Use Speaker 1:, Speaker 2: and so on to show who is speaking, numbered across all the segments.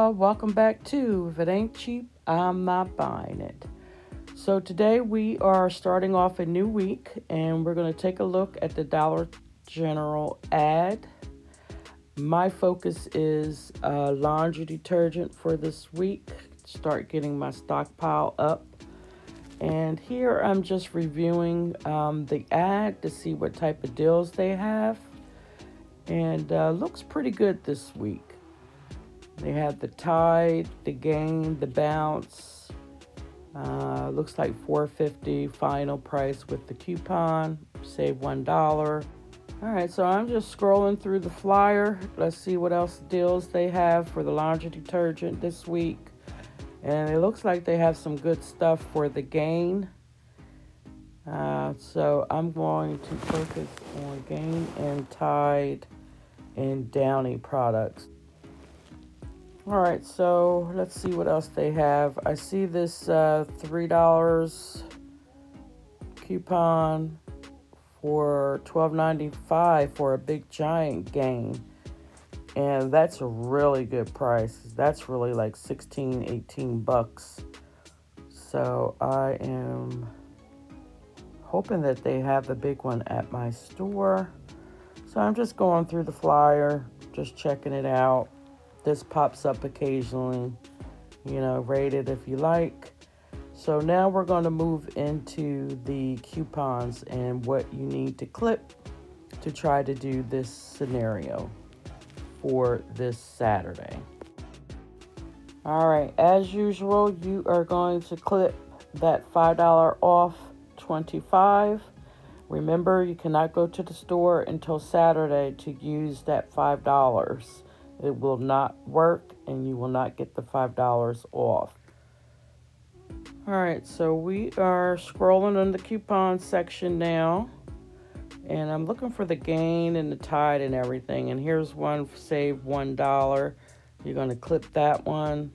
Speaker 1: y'all, welcome back to If It Ain't Cheap, I'm Not Buying It. So today we are starting off a new week and we're going to take a look at the Dollar General ad. My focus is laundry detergent for this week. Start getting my stockpile up. And here I'm just reviewing the ad to see what type of deals they have. And looks pretty good this week. They have the Tide, the Gain, the Bounce. Looks like $4.50 final price with the coupon. Save $1. All right, so I'm just scrolling through the flyer. Let's see what else deals they have for the laundry detergent this week. And it looks like they have some good stuff for the Gain. So I'm going to focus on Gain and Tide and Downy products. All right, so let's see what else they have. I see this $3 coupon for $12.95 for a big giant Gain. And that's a really good price. That's really like 16, 18 bucks. So I am hoping that they have the big one at my store. So I'm just going through the flyer, just checking it out. This pops up occasionally, rate it if you like. So now we're going to move into the coupons and what you need to clip to try to do this scenario for this Saturday. All right, as usual, you are going to clip that $5 off 25. Remember, you cannot go to the store until Saturday to use that $5. It will not work and you will not get the $5 off. All right, so we are scrolling on the coupon section now. And I'm looking for the Gain and the Tide and everything. And here's one for save $1. You're going to clip that one.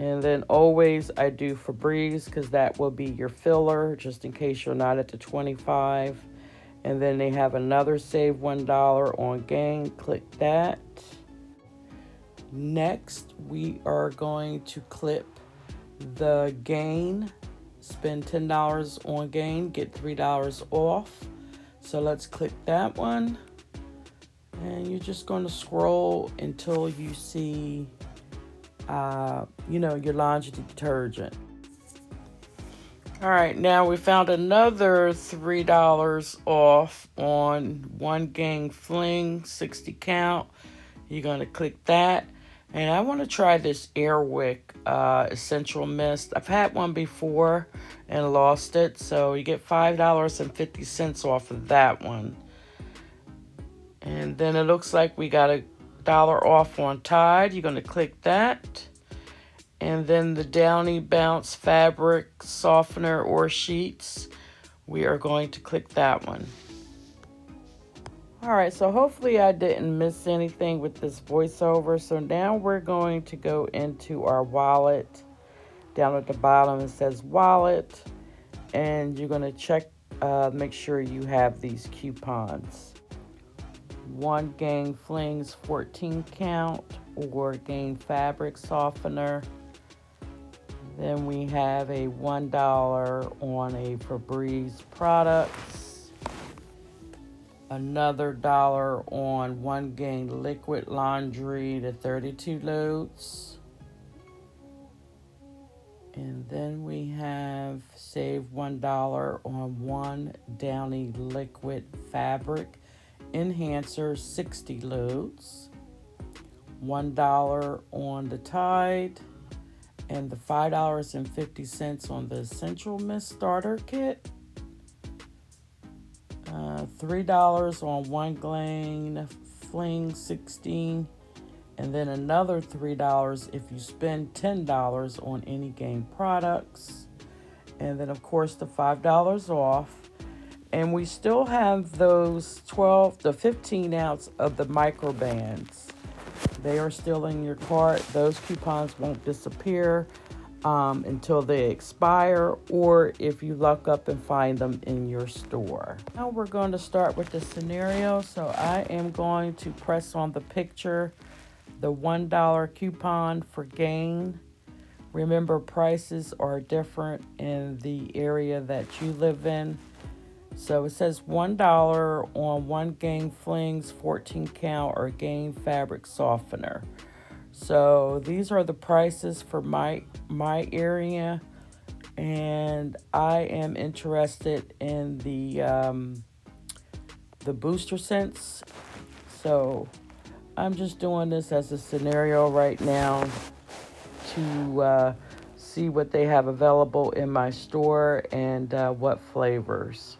Speaker 1: And then always I do Febreze because that will be your filler just in case you're not at the 25. And then they have another save $1 on Gain. Click that. Next, we are going to clip the Gain. Spend $10 on Gain, get $3 off. So let's click that one. And you're just going to scroll until you see, your laundry detergent. All right, now we found another $3 off on one Gain Fling 60 count. You're going to click that. And I want to try this Airwick Essential Mist. I've had one before and lost it. So you get $5.50 off of that one. And then it looks like we got $1 off on Tide. You're going to click that. And then the Downy Bounce Fabric Softener or Sheets. We are going to click that one. All right, so hopefully I didn't miss anything with this voiceover. So now we're going to go into our wallet. Down at the bottom it says wallet. And you're going to check, make sure you have these coupons. One Gain Flings 14 count or Gain Fabric Softener. Then we have a $1 on a Febreze products. Another $1 on one Gain liquid laundry to 32 loads. And then we have save $1 on one Downy liquid fabric enhancer 60 loads. $1 on the Tide. And the $5.50 on the Essential Mist Starter Kit. $3 on one Gain Fling 16. And then another $3 if you spend $10 on any Gain products. And then, of course, the $5 off. And we still have those 15 ounce of the micro bands. They are still in your cart. Those coupons won't disappear until they expire or if you luck up and find them in your store. Now we're going to start with the scenario. So I am going to press on the picture the $1 coupon for Gain. Remember, prices are different in the area that you live in. So it says $1 on one Gain Flings 14 count or Gain fabric softener. So these are the prices for my area, and I am interested in the booster scents. So I'm just doing this as a scenario right now to see what they have available in my store and what flavors.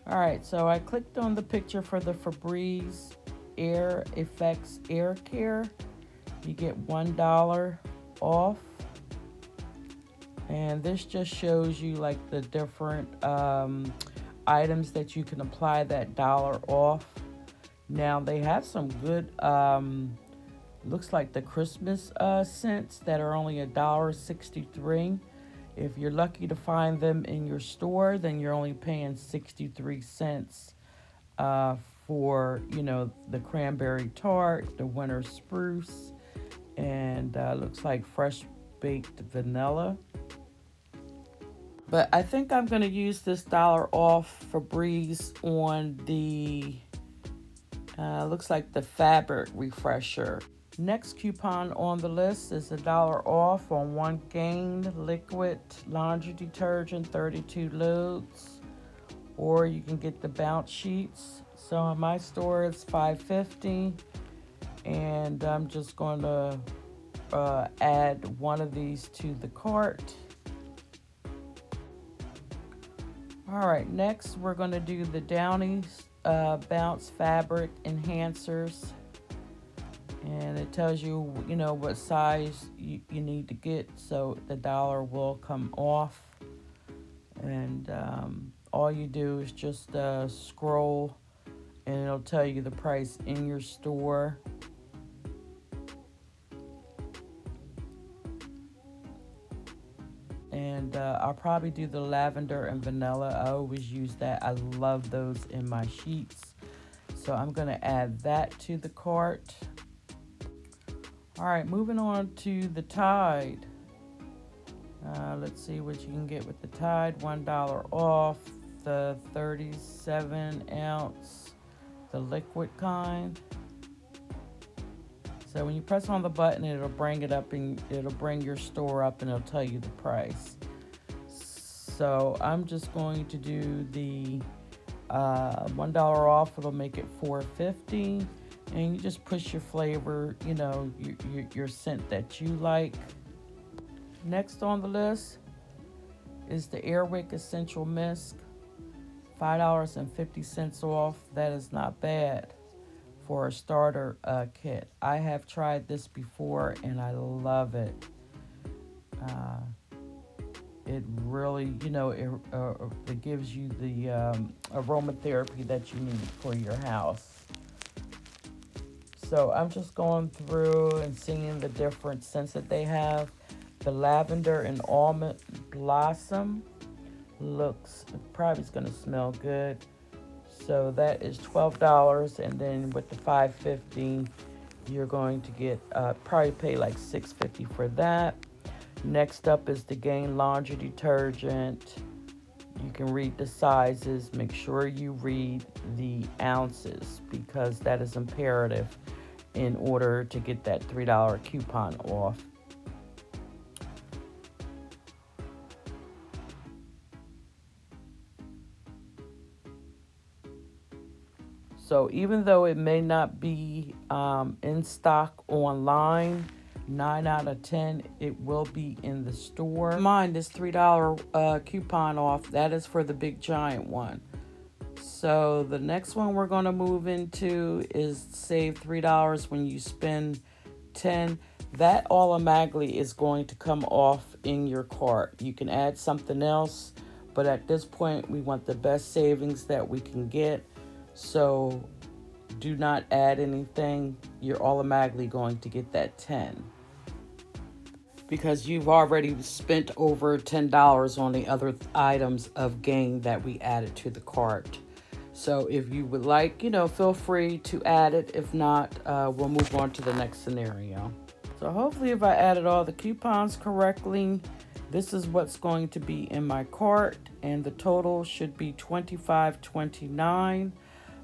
Speaker 1: All right, so I clicked on the picture for the Febreze Air Effects Air Care. You get $1 off. And this just shows you like the different items that you can apply that dollar off. Now they have some good, looks like the Christmas scents that are only $1.63. If you're lucky to find them in your store, then you're only paying 63 cents for, the cranberry tart, the winter spruce, and looks like fresh baked vanilla. But I think I'm going to use this dollar off Febreze on the, looks like the fabric refresher. Next coupon on the list is $1 off on one Gain liquid laundry detergent, 32 loads. Or you can get the bounce sheets. So in my store it's $5.50. And I'm just going to add one of these to the cart. All right, next we're going to do the Downy Bounce Fabric Enhancers. And it tells you, what size you need to get, so the dollar will come off. And all you do is just scroll, and it'll tell you the price in your store. And I'll probably do the lavender and vanilla. I always use that. I love those in my sheets. So I'm going to add that to the cart. All right, moving on to the Tide. Let's see what you can get with the Tide. $1 off the 37 ounce, the liquid kind. So when you press on the button, it'll bring it up and it'll bring your store up and it'll tell you the price. So I'm just going to do the $1 off. It'll make it $4.50. And you just push your flavor, your scent that you like. Next on the list is the Airwick Essential Mist. $5.50 off. That is not bad for a starter kit. I have tried this before and I love it. It really, it gives you the aromatherapy that you need for your house. So I'm just going through and seeing the different scents that they have. The lavender and almond blossom probably is going to smell good. So that is $12, and then with the $5.50, you're going to get probably pay like $6.50 for that. Next up is the Gain laundry detergent. You can read the sizes. Make sure you read the ounces because that is imperative in order to get that $3 coupon off. So even though it may not be in stock online, 9 out of 10, it will be in the store. Mine, this $3 coupon off, that is for the big giant one. So the next one we're going to move into is save $3 when you spend $10. That automatically is going to come off in your cart. You can add something else, but at this point we want the best savings that we can get. So do not add anything. You're automatically going to get that 10 because you've already spent over $10 on the other items of Gain that we added to the cart. So if you would like, feel free to add it. If not, we'll move on to the next scenario. So hopefully if I added all the coupons correctly, this is what's going to be in my cart, and the total should be $25.29.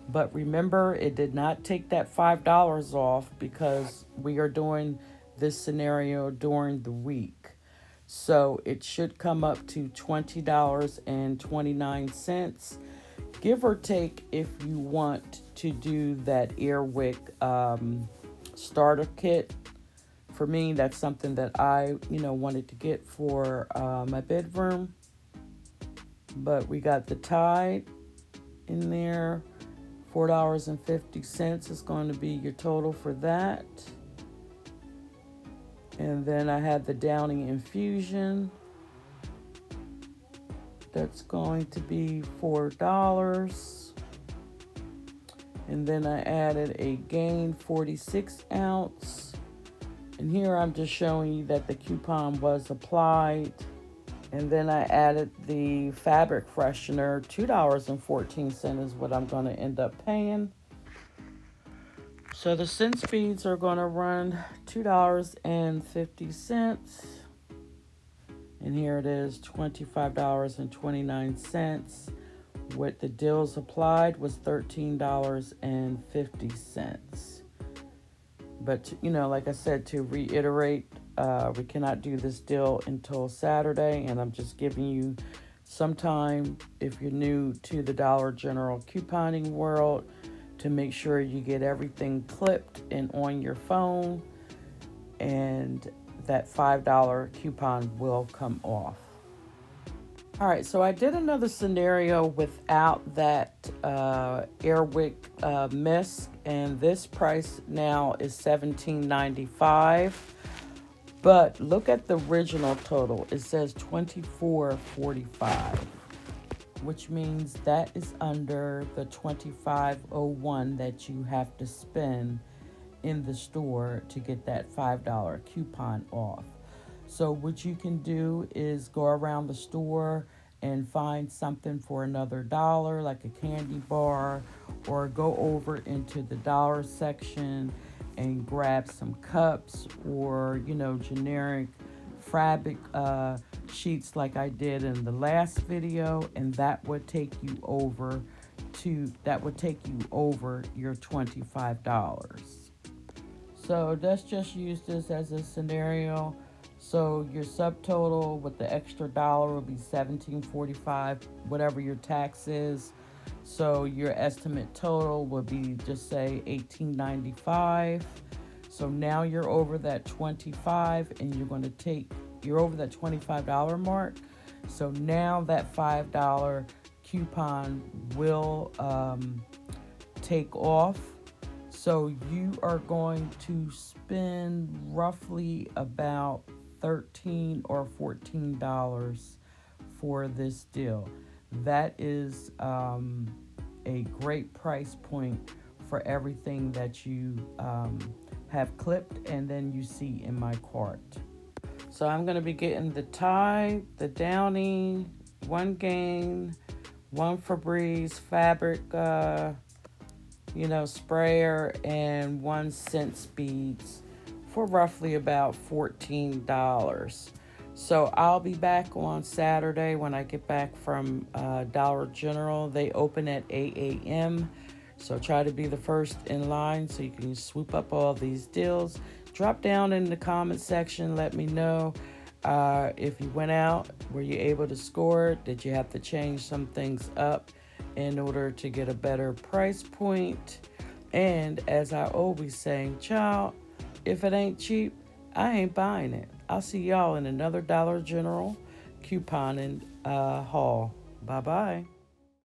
Speaker 1: But remember, it did not take that $5 off because we are doing this scenario during the week. So it should come up to $20.29, give or take, if you want to do that Airwick starter kit. For me, that's something that I, wanted to get for my bedroom. But we got the Tide in there. $4.50 is going to be your total for that. And then I had the Downy Infusion. That's going to be $4. And then I added a Gain 46 ounce. And here I'm just showing you that the coupon was applied. And then I added the fabric freshener. $2.14 is what I'm going to end up paying. So the cent speeds are going to run $2.50. And here it is, $25.29. What the deals applied was $13.50. But, like I said, to reiterate, we cannot do this deal until Saturday, and I'm just giving you some time, if you're new to the Dollar General couponing world, to make sure you get everything clipped and on your phone, and that $5 coupon will come off. All right, so I did another scenario without that Airwick mist, and this price now is $17.95. But look at the original total. It says $24.45, which means that is under the $25.01 that you have to spend in the store to get that $5 coupon off. So what you can do is go around the store and find something for another $1, like a candy bar, or go over into the dollar section and grab some cups or, generic fabric sheets like I did in the last video, and that would take you over your $25. So let's just use this as a scenario. So your subtotal with the extra $1 will be $17.45, whatever your tax is. So your estimate total would be, just say, $18.95. So now you're over that 25, and you're over that $25 mark. So now that $5 coupon will take off. So you are going to spend roughly about $13 or $14 for this deal. That is a great price point for everything that you have clipped and then you see in my cart. So I'm going to be getting the Tide, the Downy, one Gain, one Febreze fabric sprayer, and one Scent Speeds for roughly about $14. So I'll be back on Saturday when I get back from Dollar General. They open at 8 a.m. So try to be the first in line so you can swoop up all these deals. Drop down in the comment section. Let me know if you went out. Were you able to score? Did you have to change some things up in order to get a better price point? And as I always say, child, if it ain't cheap, I ain't buying it. I'll see y'all in another Dollar General couponing haul. Bye-bye.